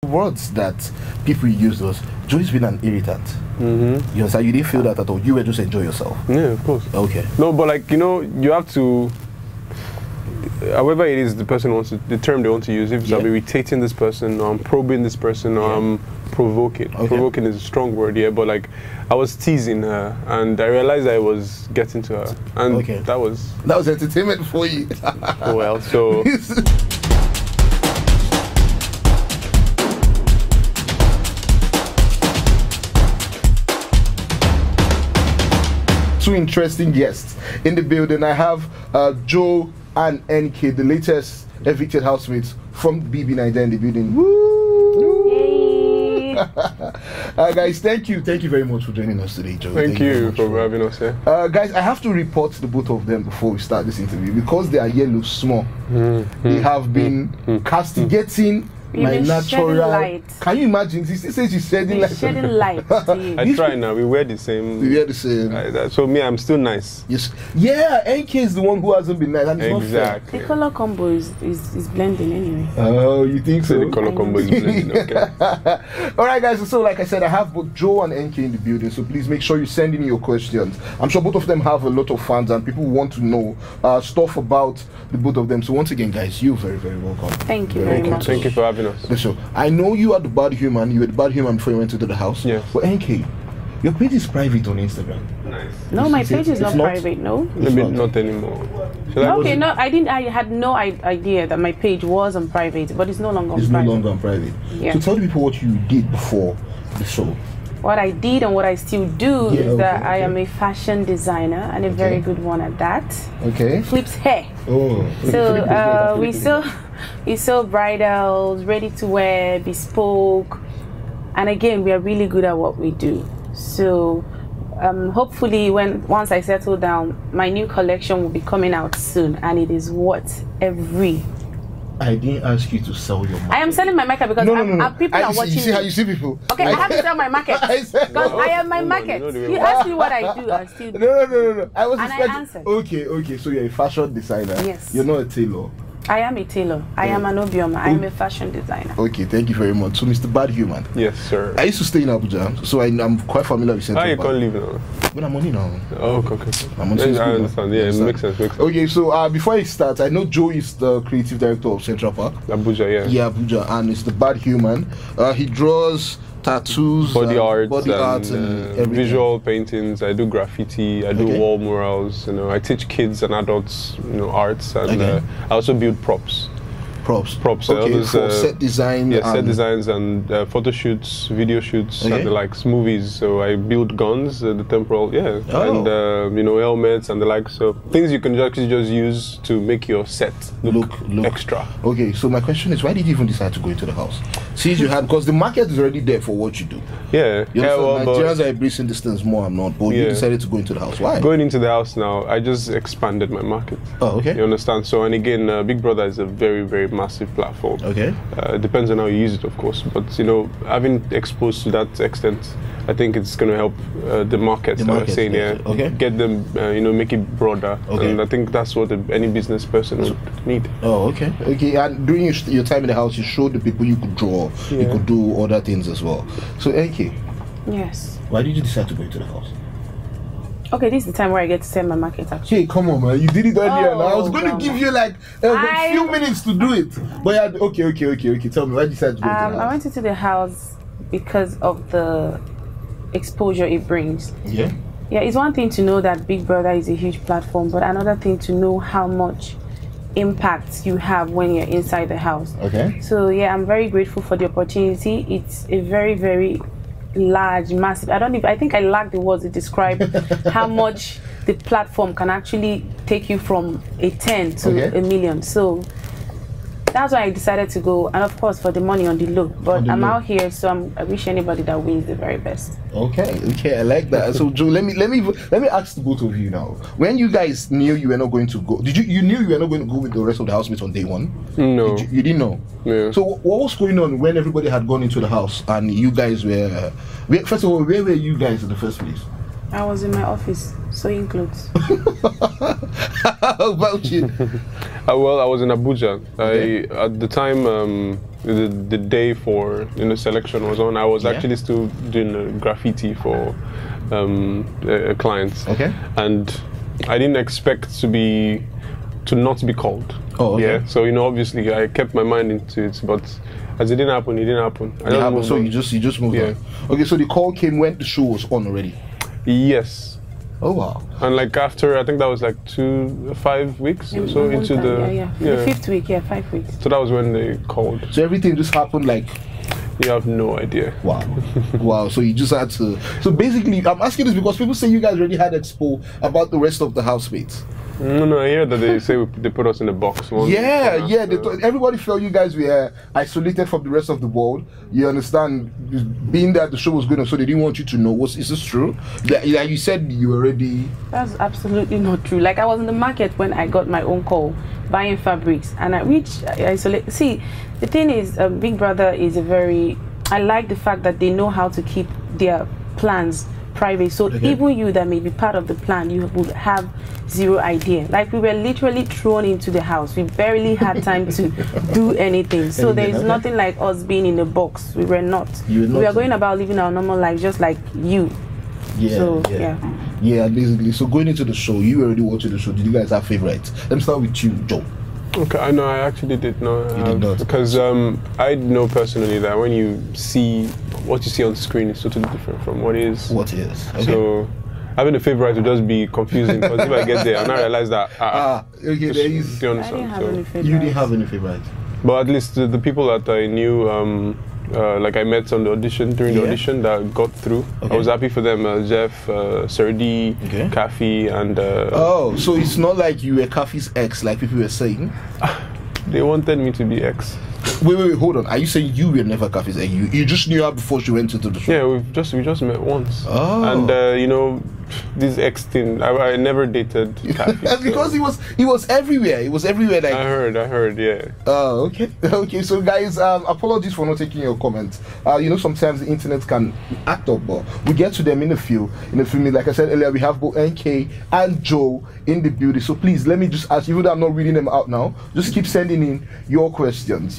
words that people use was Joey's been an irritant. You know, so you didn't feel that at all. You were just enjoy yourself. Yeah, of course. Okay. No, but like, you know, you have to, however it is the person wants to, the term they want to use, if it's I'm irritating this person, or I'm probing this person, or I'm provoking. Provoking is a strong word, but like, I was teasing her, and I realized I was getting to her, and that was entertainment for you. Well, so. Two interesting guests in the building. I have Joe and Enkay, the latest evicted housemates from BBNaija in the building. Woo! Guys, thank you very much for joining us today, Joe. Thank you for having us here. Guys, I have to report the both of them before we start this interview because they are yellow small. They have been castigating my natural light. Can you imagine? She says she's shedding light. Shedding light. I try now. We wear the same. We wear the same. So me, I'm still nice. Yes. Yeah. Enkay is the one who hasn't been nice. And it's exactly. The color combo is blending anyway. Oh, you think so? The color combo is blending. Okay. All right, guys. So, like I said, I have both Joe and Enkay in the building. So please make sure you send in your questions. I'm sure both of them have a lot of fans and people want to know stuff about the both of them. So once again, guys, you're very, very welcome. Thank you very much. Thank you for having us. So I know you are the bad human. You were the bad human before you went into the house. Yes. But Enkay, your page is private on Instagram. Nice. No, my page is not private. No. Maybe not anymore. Okay, no, I didn't. I had no idea that my page was on private, but it's no longer on private. It's no longer on private. Yeah. So tell the people what you did before the show. What I did and what I still do is that I am a fashion designer and a very good one at that. Okay. Flips hair. Oh. So we sell bridals, ready to wear, bespoke, and again we are really good at what we do. So hopefully once I settle down, my new collection will be coming out soon, and it is what every. I didn't ask you to sell your market. I am selling my market because people are watching. You see how you see people? Okay, I have to sell my market because I am my market. You ask me what I do, I still do. No. I answered. Okay. So you're a fashion designer. Yes. You're not a tailor. I am a tailor. I am an obioma. I am a fashion designer. Okay, thank you very much. So, Mr. Bad Human. Yes, sir. I used to stay in Abuja, so I'm quite familiar with Central. You can't leave now? But I'm on it now. Oh, okay. I'm on I understand. Yeah, it makes sense. Okay, so before I start, I know Joe is the creative director of Central Park. Abuja, yeah. Yeah, Abuja, and it's the Bad Human. He draws tattoos, body art, and visual paintings. I do graffiti. I do wall murals. You know, I teach kids and adults, arts, and I also build props. Props. Okay, for set design. Yeah, set designs and photo shoots, video shoots, and the likes, movies. So I build guns, the temporal, and helmets and the likes. So things you can actually just use to make your set look extra. Okay, so my question is, why did you even decide to go into the house? Since you had, because the market is already there for what you do. Yeah. Nigerians are embracing distance more. I'm not, but you decided to go into the house. Why? Going into the house now, I just expanded my market. Oh, okay. You understand? So, and again, Big Brother is a very, very massive platform. Okay. Depends on how you use it, of course. But having exposed to that extent, I think it's going to help the market. That we're saying here. Okay. Get them, make it broader. Okay. And I think that's what any business person would need. Oh, okay. Okay. And during your time in the house, you showed the people you could draw. Yeah. You could do other things as well. So, Enkay. Yes. Why did you decide to go into the house? Okay, this is the time where I get to sell my market actually. Hey, come on, man. You did it earlier. I was going to give you like a few minutes to do it. But okay. Tell me, why did you decide to go into the house? I went into the house because of the exposure it brings. Yeah? Yeah, it's one thing to know that Big Brother is a huge platform, but another thing to know how much impact you have when you're inside the house. Okay. So yeah, I'm very grateful for the opportunity. It's a very, very large, massive. I think I lack the words to describe how much the platform can actually take you from a 10 to a million. So that's why I decided to go, and of course for the money on the low. But I'm out here, so I wish anybody that wins the very best. Okay, I like that. So Joe, let me ask the both of you now. When you guys knew you were not going to go, you knew you were not going to go with the rest of the housemates on day one? No. You didn't know? Yeah. So what was going on when everybody had gone into the house and you guys were, first of all, where were you guys in the first place? I was in my office sewing clothes. How about you? Well, I was in Abuja. Okay. At the time, the day for selection was on. I was actually still doing graffiti for a client. Okay. And I didn't expect to not be called. Oh, okay. Yeah. So obviously, I kept my mind into it, but as it didn't happen, it didn't happen. So you just moved on. Okay. So the call came when the show was on already. Yes. Oh wow! And like after, I think that was like 5 weeks or so into the the 5th week, 5 weeks. So that was when they called. So everything just happened like. You have no idea. Wow, wow! So you just had to. So basically, I'm asking this because people say you guys already had expo about the rest of the housemates. No, I hear that they say they put us in a box. Everybody felt you guys were isolated from the rest of the world. You understand, being that the show was going on, so they didn't want you to know. Is this true? Like you said, you already. That's absolutely not true. Like I was in the market when I got my own call, buying fabrics, and I reached isolate. See, the thing is, Big Brother is I like the fact that they know how to keep their plans private, so even you that may be part of the plan, you would have zero idea. Like we were literally thrown into the house. We barely had time to do anything. So there is nothing like us being in a box. We were not. We were going about living our normal life just like you. Yeah, basically. So going into the show, you already watching the show. Did you guys have favorites? Let me start with you, Joe. Okay, I know. I actually did not. You did not, because I know personally that when you see what you see on the screen is totally different from what is. Okay. So having a favorite would just be confusing because if I get there and I realize that okay, there is. I didn't have any favorites. You didn't have any favorites. But at least the people that I knew, like I met on the audition during the audition that got through. I was happy for them. Jeff, Serdi, Kafi, and. So it's not like you were Kafi's ex, like people were saying. They wanted me to be ex. Wait, hold on. Are you saying you were never Kafi's ex? You just knew her before she went into the show? Yeah, we just met once. Oh. And this ex thing, I never dated Kafi. That's because he was everywhere. He was everywhere. Like I heard, yeah. Oh, okay. So guys, apologies for not taking your comments. Sometimes the internet can act up, but we get to them in a few minutes. Like I said earlier, we have both Enkay and Joe in the building. So please, let me just ask you, even though I'm not reading them out now, just keep sending in your questions.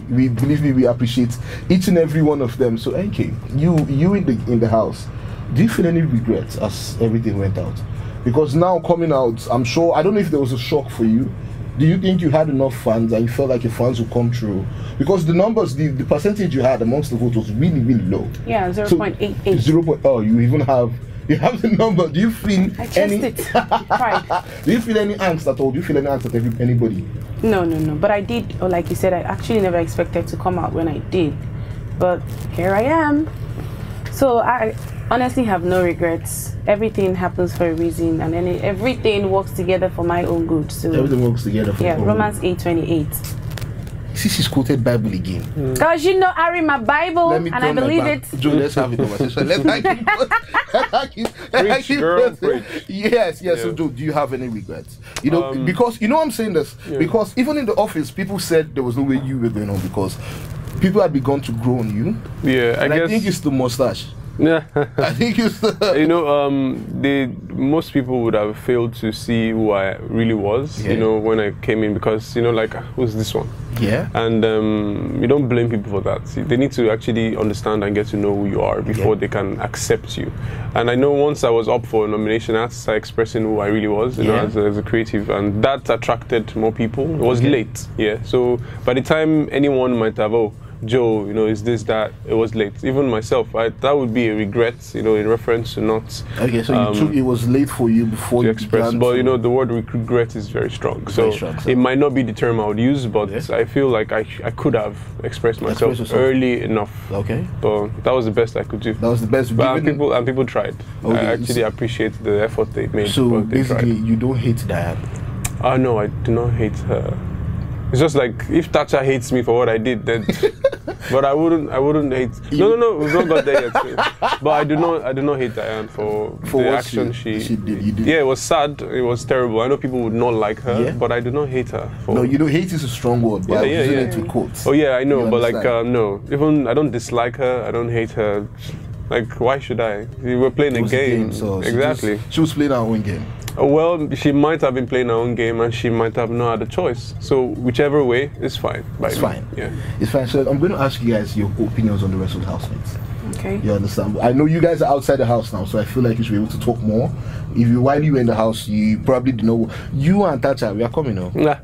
We believe me, we appreciate each and every one of them. So Enkay, you in the house, do you feel any regrets as everything went out? Because now coming out, I'm sure, I don't know if there was a shock for you. Do you think you had enough fans and you felt like your fans would come through? Because the numbers, the percentage you had amongst the votes was really, really low. Yeah, 0.88. So, you even have the number. Do you feel Pride. Do you feel any angst at all? Do you feel any angst at anybody? No. But I did, or like you said, I actually never expected to come out when I did. But here I am. So I honestly have no regrets. Everything happens for a reason, and then everything works together for my own good. So everything works together for Romans 8:28. This is quoted Bible again. Because I read my Bible and I believe it. Joe, let's have a conversation. Yes. Yeah. So Joe, do you have any regrets? Because I'm saying this because even in the office, people said there was no way you were going on because people had begun to grow on you. Yeah, I think it's the mustache. Yeah, I think it's most people would have failed to see who I really was, when I came in because, who's this one? Yeah. And you don't blame people for that. See, they need to actually understand and get to know who you are before they can accept you. And I know once I was up for a nomination, I had to start expressing who I really was, as a creative, and that attracted more people. It was late, So by the time anyone might have, Joe, is this, that, it was late. Even myself, that would be a regret, in reference to not... Okay, so it was late for you before you express. But, the word regret is very strong. So it might not be the term I would use, but I feel like I could have expressed myself early enough. Okay. But that was the best I could do. That was the best. But people tried. Okay. I actually appreciate the effort they made. So basically, you don't hate Diane? No, I do not hate her. It's just like if Thatcher hates me for what I did, then. But I wouldn't hate. No, we've not got there yet. But I do not hate Diane for the action she did. You did. Yeah, it was sad. It was terrible. I know people would not like her, but I do not hate her. No, hate is a strong word. But I'm using it to quote. Oh yeah, I know. But no, even I don't dislike her. I don't hate her. Like, why should I? We were playing a game. So exactly. She was playing her own game. Well, she might have been playing her own game, and she might have no other choice. So whichever way, it's fine. It's fine. Yeah, it's fine. So I'm going to ask you guys your opinions on the rest of the housemates. Okay. You understand? I know you guys are outside the house now, so I feel like you should be able to talk more. While you were in the house, you probably didn't know. You and Tacha, we are coming now. Nah.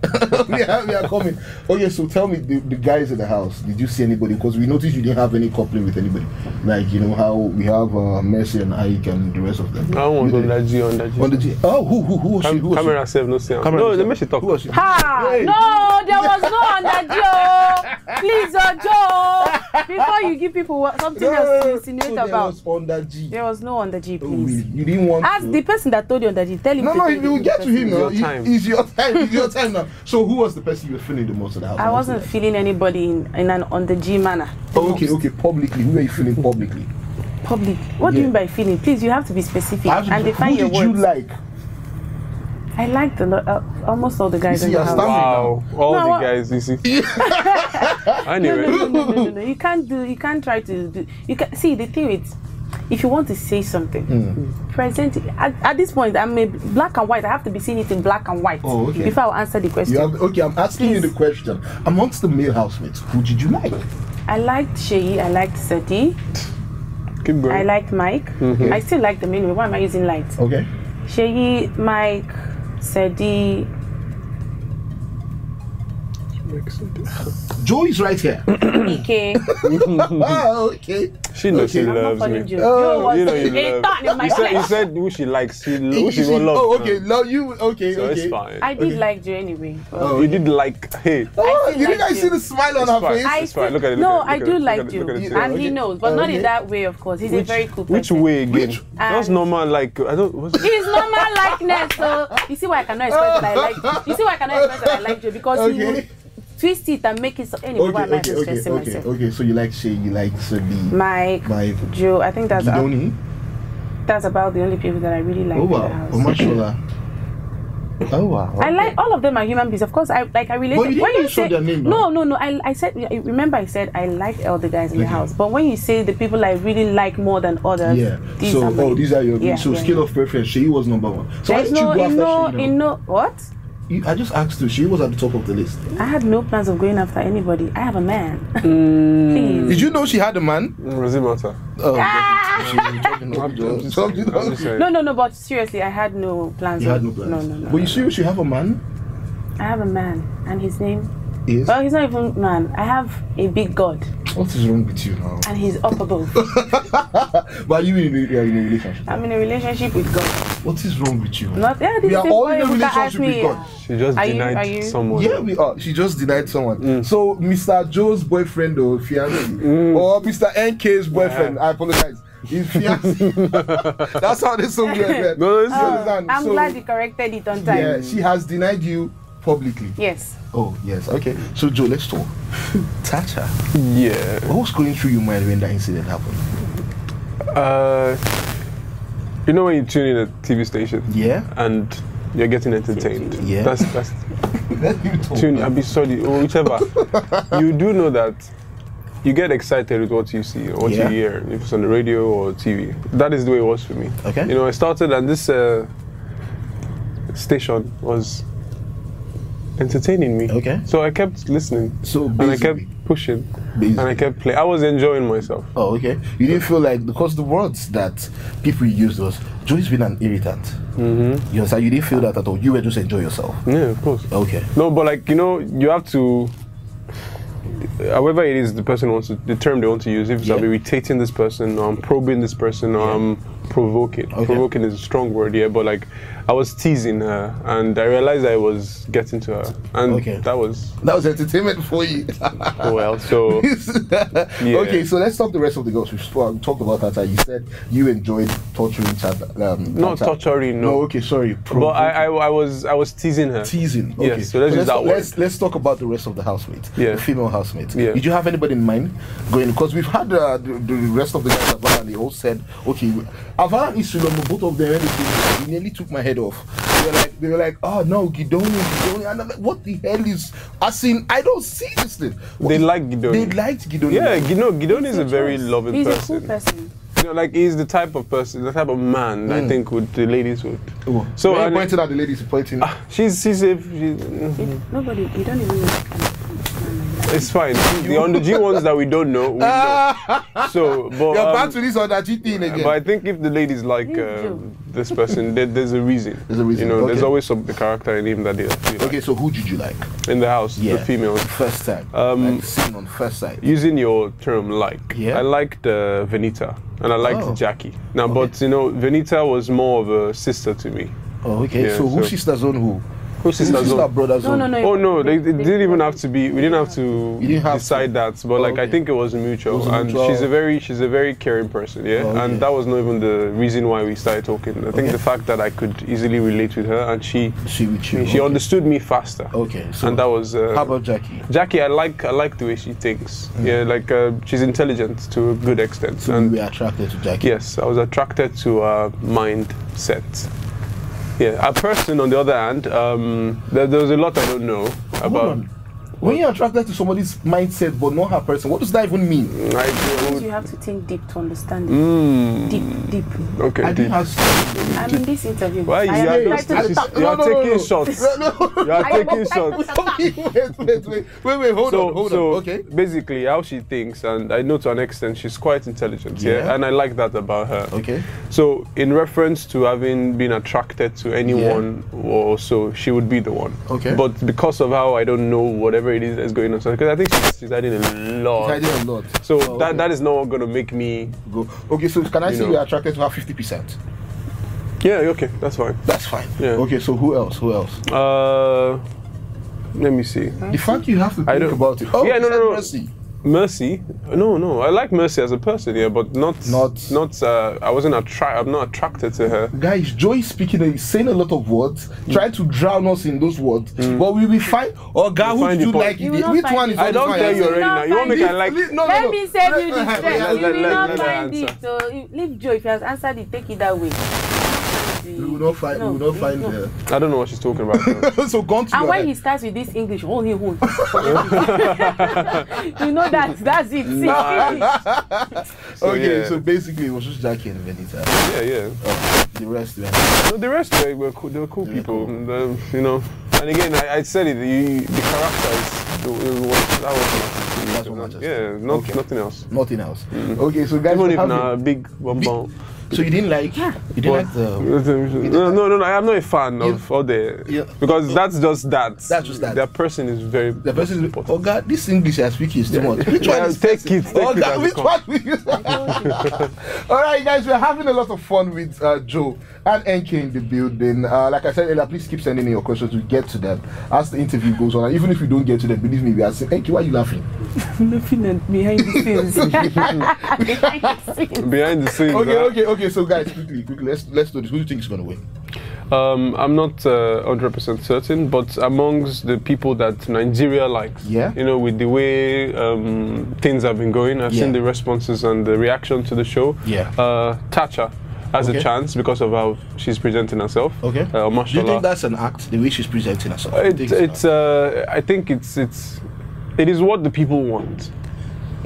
we are coming. Okay, so tell me, the guys in the house, did you see anybody? Because we noticed you didn't have any coupling with anybody. Like, you know how we have Mercy and Ike and the rest of them. I don't want on that G. On the G. Oh, who was she? Camera safe, no see. No, let me talk. Who was she? Ha! Hey. No, there was no on that Joe. Please, Joe. Before you give people something else to insinuate about. There was on that G. There was no on the G, Oh, please. you didn't want Ask to. the person that told you on the G. Tell him. No, you will get to him now. It's your time. It's your time. It's your time now. So who was the person you were feeling the most at the house? I wasn't feeling anybody in an on the G manner. Oh, okay. Publicly. Who were you feeling publicly? Public. What do you mean by feeling? Please, you have to be specific and define your words. Who did you like? I liked almost all the guys in the house. Wow, all the guys, you see. Anyway. No. You can't try to do. You can see the thing is, if you want to say something, present it. At this point, I'm a black and white. I have to be seeing it in black and white before I answer the question. I'm asking you the question. Amongst the male housemates, who did you like? I liked Sheyi. I liked Seti. Keep going. I liked Mike. I still like the main way. Why am I using light? Okay. Sheyi, Mike, Seti. Joe is right here. Ike. Okay. She knows she loves me. Joe was you know you a love. thorn in my You flesh. said who she likes. Who she will love. Oh, okay. Love you. Okay. So okay. it's fine. I did like Joe anyway. Oh, You did like, hey. Oh, you like didn't guys see the smile on her fine. face? It's fine. Look at it. No, look at I it, do look like at it, Joe, look at it. and he knows, but not in that way, of course. He's a very cool person. Which way again? That's And- normal. Like I don't. What's It's normal likeness. So you see why I cannot express that I like. You see why I cannot express that I like Joe because he will twist it and make it so. Anyway, why am I expressing myself? Okay. So you like Shay, you like Sadi, Mike, Joe. I think that's that's about the only people that I really like. Oh in the wow, house. oh mashallah. Oh wow. Okay. I like all of them are human beings. Of course, I relate. But you didn't mention their name, no. I said. Remember, I said I like all the guys in the house. But when you say the people I really like more than others, these are your so scale of preference. She was number one. So there's why did you go after Shay? What? I just asked her. She was at the top of the list. I had no plans of going after anybody. I have a man. Please. Did you know she had a man? does it matter? No. But seriously, I had no plans. You had no plans. No. But you serious? You have a man? I have a man, and his name is. Well, he's not even man. I have a big God. What is wrong with you now? And he's up above. But are you in a relationship? I'm in a relationship with God. What is wrong with you? Not, we are all in a relationship with God. She just denied someone. Yeah, we are. She just denied someone. So, Mr. Joe's boyfriend or fiancé, or Mr. Nk's boyfriend, I apologize. His fiancé. That's how this song went. No, I'm glad you corrected it on time. Yeah, she has denied you publicly. Yes. Oh, yes. Okay. So, Joe, let's talk. Tacha. Yeah. What was going through your mind when that incident happened? You know when you tune in a TV station? Yeah. And you're getting entertained. Yeah. That's tune. I'll be sorry, or whichever. You do know that you get excited with what you see or what you hear, if it's on the radio or TV. That is the way it was for me. Okay. You know, I started and this station was entertaining me. Okay. So I kept listening. So and I kept pushing. And I kept playing. I was enjoying myself. Oh, okay. You didn't feel like, because the words that people used was, Joey's been an irritant. You understand? You didn't feel that at all. You were just enjoying yourself. Yeah, of course. Okay. No, but like, you know, you have to, however it is the person wants to, the term they want to use, if it's I'll be irritating this person, or I'm probing this person, or I'm provoking. Okay. Provoking is a strong word, yeah, but like, I was teasing her, and I realized I was getting to her, and that was entertainment for you. Well, so yeah. Okay, so let's talk the rest of the girls. We talked about that. You said you enjoyed torturing not torturing, no. No, okay, sorry. But I was teasing her. Teasing. Okay. Yes, so let's use that word. Let's talk about the rest of the housemates. Yeah. The female housemates. Yeah. Did you have anybody in mind going? Because we've had the rest of the guys Avara, and they all said, okay, Avara is both of them. They nearly took my head off. They were like, oh no, Gidoni, and I'm like, what the hell is? I don't see this thing. They like Gidoni. They liked Gidoni. Yeah, Gidoni is a very loving person. He's a cool person. know, like he's the type of person, the type of man I think the ladies would. Oh. So when you pointed at the ladies, pointing. She's Nobody, you don't even know. It's fine. The G ones that we don't know, we know. So, but you're back to this on that G thing again. But I think if the ladies like this person, there's a reason. There's a reason. You know, okay. there's always the character in him that they like. Okay, so who did you like in the house? Yeah, the females. First time. Like seen on first sight. Using your term like, yeah. I liked Venita and I liked Jackie. Now, but you know, Venita was more of a sister to me. Oh, okay. Yeah, so who sisters on who? Who's sister brothers? No. Oh no, they didn't even have to be. We didn't have to decide that. But like I think it was mutual. And she's a very caring person. Yeah, and that was not even the reason why we started talking. I think the fact that I could easily relate with her and she understood me faster. Okay, so and that was. How about Jackie? Jackie, I like the way she thinks. Yeah, like she's intelligent to a good extent. So you were attracted to Jackie? Yes, I was attracted to her mindset. Yeah, a person on the other hand, there was a lot I don't know about. When you're attracted to somebody's mindset but not her person, what does that even mean? You have to think deep to understand it. Deep. Okay. I didn't have I'm in this interview. Why you are taking shots? You are taking shots. Wait, hold on. Okay. Basically, how she thinks, and I know to an extent she's quite intelligent. Yeah, and I like that about her. Okay. So, in reference to having been attracted to anyone or so, she would be the one. Okay. But because of how I don't know whatever it is that's going on, because I think she's hiding a lot. She's hiding a lot. So that is not going to make me go. Okay, so can I say you're attracted to her 50%? Yeah, okay, that's fine. That's fine. Yeah. Okay, so who else? Let me see. The fact you have to think about it. Oh, yeah, no. Mercy. Mercy? No. I like Mercy as a person, yeah, but not. I wasn't I'm not attracted to her. Guys, Joy is speaking. He's saying a lot of words, trying to drown us in those words. But we will find. Or guy who do like it. Which one is? I don't tell you already now. You won't make I like. Let me save you the stress. You will not find it. So leave Joy. If he has answered it, take it that way. We will not find. We will not find her. I don't know what she's talking about. So gone to. And when he starts with this English, hold. You know that's it. Okay, so basically it was just Jackie and Venita. Yeah. The rest, No, the rest they were cool people. Cool. You know, and again, I said it. The character that's what matters. Yeah, nothing else. Nothing else. Okay, so guys, even if a big bomb. So you didn't like? Yeah. You didn't like the? No. I am not a fan of all the because that's just that. That's just that. Their person is very. The person is important. Oh God, this English I speak is too much. Which one is take it? Oh God, which one? All right, guys, we're having a lot of fun with Joe and Enkay in the building. Like I said earlier, please keep sending in your questions. We get to them as the interview goes on. And even if you don't get to them, believe me, we are saying, Enkay, why are you laughing? Laughing at behind the scenes. Behind the scenes. Okay. So guys, quickly, let's do this. Who do you think is going to win? I'm not 100% certain, but amongst the people that Nigeria likes, you know, with the way things have been going, I've seen the responses and the reaction to the show. Tacha has a chance because of how she's presenting herself. Okay. Do you think that's an act, the way she's presenting herself? I think it is what the people want.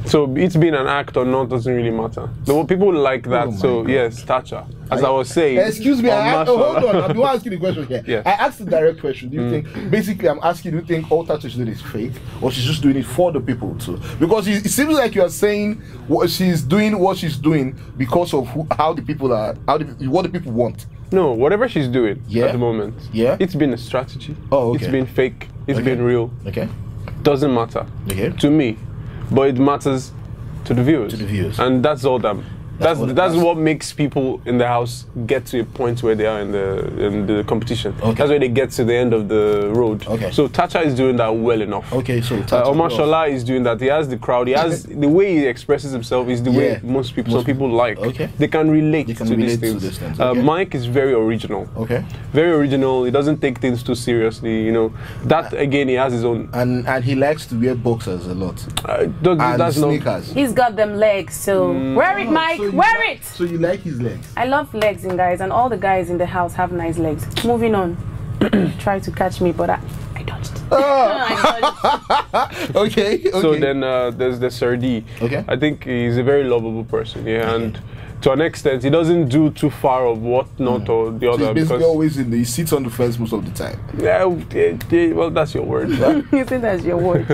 So it's been an act or not doesn't really matter. The people like that. So yes, Tacha. As I was saying. Excuse me. Hold on. I'm going to ask you the question here. Yeah. I asked the direct question. Do you think? Basically, I'm asking. Do you think all Tacha is doing is fake, or she's just doing it for the people too? Because it seems like you are saying what she's doing because of how the people are, what the people want. No, whatever she's doing at the moment. Yeah. It's been a strategy. Oh, okay. It's been fake. It's been real. Okay. Doesn't matter. Okay. To me. But it matters to the viewers. And that's all that's what makes people in the house get to a point where they are in the competition. Okay. That's where they get to the end of the road. Okay. So Tacha is doing that well enough. Okay, so Omar Shola is doing that. He has the crowd. He has the way he expresses himself is the way some people like. Okay. They can relate to these things. Mike is very original. Okay. Very original. He doesn't take things too seriously. You know that again. He has his own. And he likes to wear boxers a lot. That's sneakers. He's got them legs. So wear it, Mike. Wear it! So you like his legs? I love legs in guys, and all the guys in the house have nice legs. Moving on. Try to catch me, but I dodged. Okay. So then there's the Sardi. Okay. I think he's a very lovable person, and to an extent, he doesn't do too far of what not or the So other. he's basically Because always he sits on the fence most of the time. yeah, well, that's your word. Right? You think that's your word?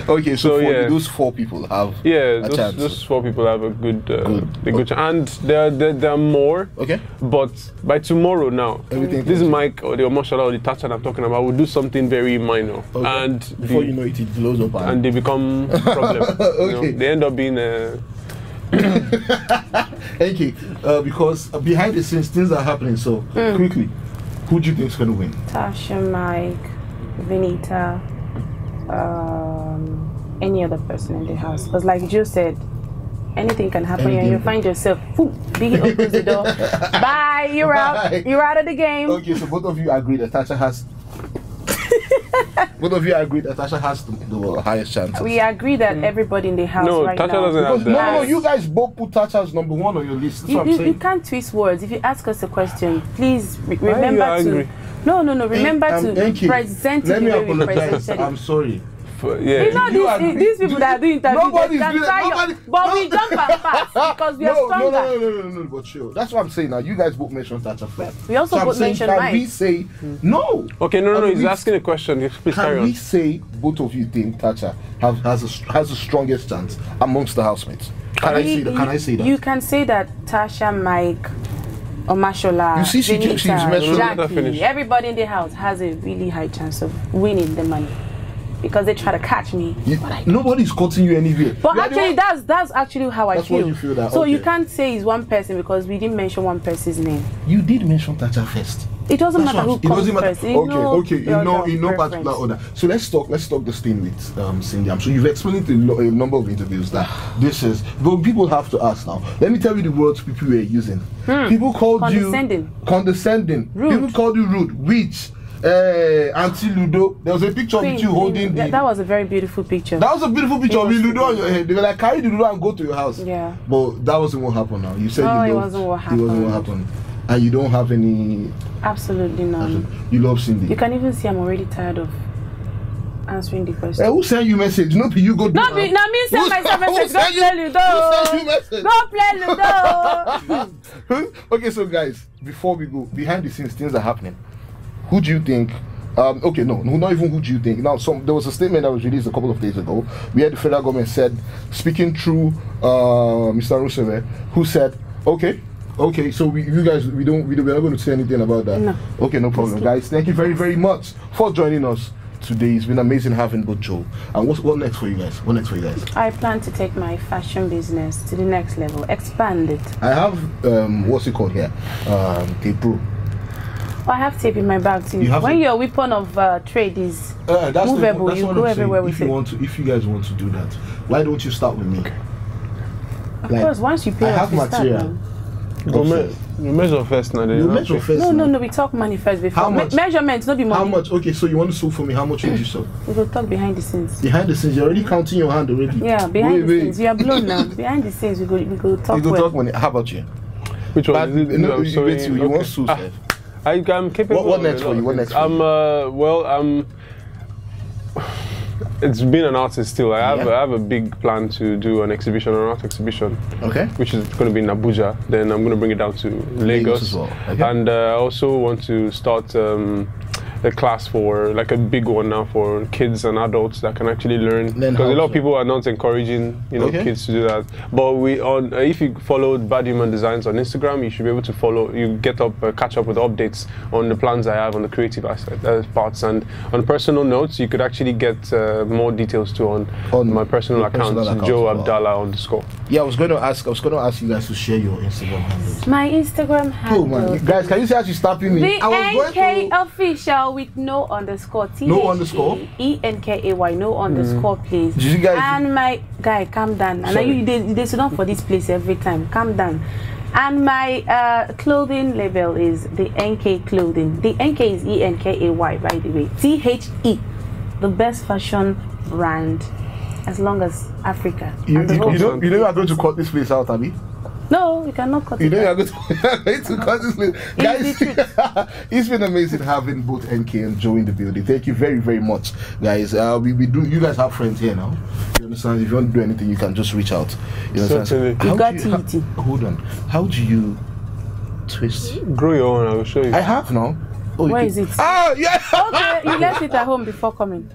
Okay, so yeah. those 4 people have Yeah, a chance. those 4 people have a good chance, and there are more. Okay. But by tomorrow now, Everything this changes. Mike or the Omashala or the Tacha I'm talking about will do something very minor, Okay. and Before you know it, it blows up. and they become a problem. Okay. They end up being Enkay, because behind the scenes things are happening. So quickly, who do you think is going to win? Tasha, Mike, Vinita, any other person in the house. Because like Joe said, anything can happen and you find yourself, Biggie opens the door. Bye, you're out. You're out of the game. Okay, so both of you agree that Tasha has. Both of you agree that Tasha has the highest chance. We agree that everybody in the house right Tasha now. doesn't have that. No, you guys both put Tasha as number 1 on your list. That's what I'm You saying. can't twist words. If you ask us a question, please are you remember angry? to. No. Remember to Enkay, present it let the me way we apologize. presented it. I'm sorry. Yeah. You know, these people that are doing interviews, Nobody's they can doing it. try Nobody- but we jump and pass because we are stronger. No, but sure. That's what I'm saying now. You guys both mentioned Tasha first. We also So I'm both saying, mentioned can Mike. we say no? Okay, no. Can He's we- asking a question. Please carry Can on. we say both of you think Tasha has the strongest chance amongst the housemates? Can I say that? Can I say that? You can say that Tasha, Mike, Omashola, You see, she's Vinita, mentioned- Jackie, everybody in the house has a really high chance of winning the money because they try to catch me. Nobody's cutting you anywhere. But You are the actually, one- that's actually how I That's feel. what you feel that, so you okay. can't say it's one person because we didn't mention one person's name. You did mention Tasha first. It doesn't That's matter what who I'm- comes it doesn't matter. first. You know Okay, your in no preference. particular order. So let's talk this thing with Cindy. So you've explained in a number of interviews that this is, but people have to ask now. Let me tell you the words people were using. People called Condescending. you condescending. Rude. People called you rude, witch, Auntie Ludo. There was a picture Queen, with you holding the. that was a very beautiful picture. That was a beautiful picture of It you, was Ludo, on your head. They were like, carry the Ludo and go to your house. Yeah. But that wasn't what happened now. You said No, you it loved- wasn't what It wasn't what happened. happened. And you don't have any. Absolutely none. You love Cindy. You can even see I'm already tired of answering the question. Who sent you message? No, you go. No, me send myself message. Go play Ludo. Who sent you message? Go play Ludo. Okay, so guys, before we go, behind the scenes, things are happening. Who do you think? Okay, no, not even who do you think. Now, there was a statement that was released a couple of days ago. We had the federal government said, speaking through Mr. Roosevelt, who said, okay, so you guys, we're not going to say anything about that. No. Okay, no problem, guys. Thank you very, very much for joining us today. It's been amazing having both Joe. And what next for you guys? What next for you guys? I plan to take my fashion business to the next level, expand it. I have what's it called here? Tape Pro. I have tape in my bag too. You have When to- your weapon of trade is That's movable, that's you what go I'm everywhere saying. with it. If you guys want to do that, why don't you start with me? Of course, once you pay I us, have we start material. now. You measure first now. You measure first. No, we talk money first before. How much? Measurements, not be money. How much? Okay, so you want to sew for me? How much would you sew? We will talk behind the scenes. Behind the scenes, you're already counting your hand already. Yeah, behind the Wait. scenes. You are blown now. Behind the scenes, we go talk You go well. talk money. How about you? Which But one? Is it, no, I'm you, sorry, wait till you want to okay. I'm capable. What of next a for lot you? of What things. next for you? It's being an artist still. I Yeah. have a big plan to do an exhibition, an art exhibition, Okay. which is going to be in Abuja. Then I'm going to bring it down to Lagos as well. Okay. And I also want to start a class for like a big one now for kids and adults that can actually learn. Learn Because how a lot to. of people are not encouraging Okay. kids to do that. But if you follow Bad Human Designs on Instagram, you should be able to follow. You catch up with updates on the plans I have on the creative aspect parts, and on personal notes, you could actually get more details too on my personal your account, personal account Joe as well. Abdallah _ Yeah, I was going to ask you guys to share your Instagram handles. My Instagram handle. Oh man, guys, can you see how she's tapping me? The I was going Enkay to. official with no underscore. No underscore? ENKAY, no underscore, please. Did you guys- And my guy, calm down. And Sorry. they sit down for this place every time. Calm down. And my clothing label is the Enkay clothing. The Enkay is ENKAY, by the way. THE, the best fashion brand, as long as Africa. You and the whole- know you are going to cut this place out, Abby. No, you cannot cut You it. know you're going to cut this later. Guys, it's been amazing having both Enkay and Joe in the building. Thank you very, very much, guys. We do. You guys have friends here now. You understand? If you want to do anything, you can just reach out. You understand? Certainly. You got it. Hold on. How do you twist? Grow your own. I will show you. I have now. Oh, Where is it? Ah, yeah. Okay, you left it at home before coming.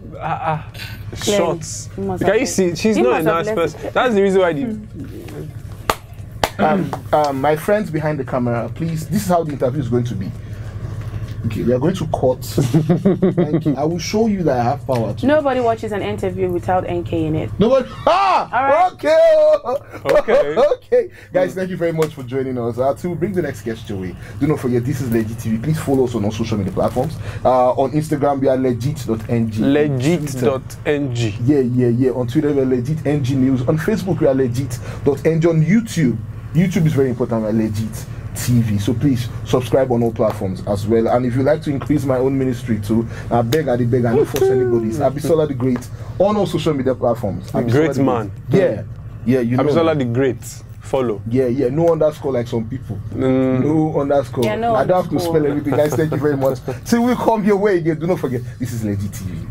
Shots. You must Can have you see? She's you not a must have nice left person. That's the reason why the. My friends behind the camera, please. This is how the interview is going to be. Okay, we are going to cut. Thank you. I will show you that I have power. Nobody watches an interview without Enkay in it. Nobody. Ah! All right. Okay. Okay. Okay. Guys, thank you very much for joining us. To bring the next guest your way, do not forget, this is Legit TV. Please follow us on all social media platforms. On Instagram, we are legit.ng. Legit.ng. Yeah. On Twitter, we are legit.ng news. On Facebook, we are legit.ng. On YouTube is very important. We are legit TV. So please subscribe on all platforms as well. And if you like to increase my own ministry too, I beg, I don't force anybody. Abisola the Great on all social media platforms. Great man. Yeah, you know. Abisola the Great. Follow. Yeah. No underscore like some people. No underscore. Yeah, no I don't have to underscore. spell everything. Guys, thank you very much. Till we come your way again, do not forget, this is Legit TV.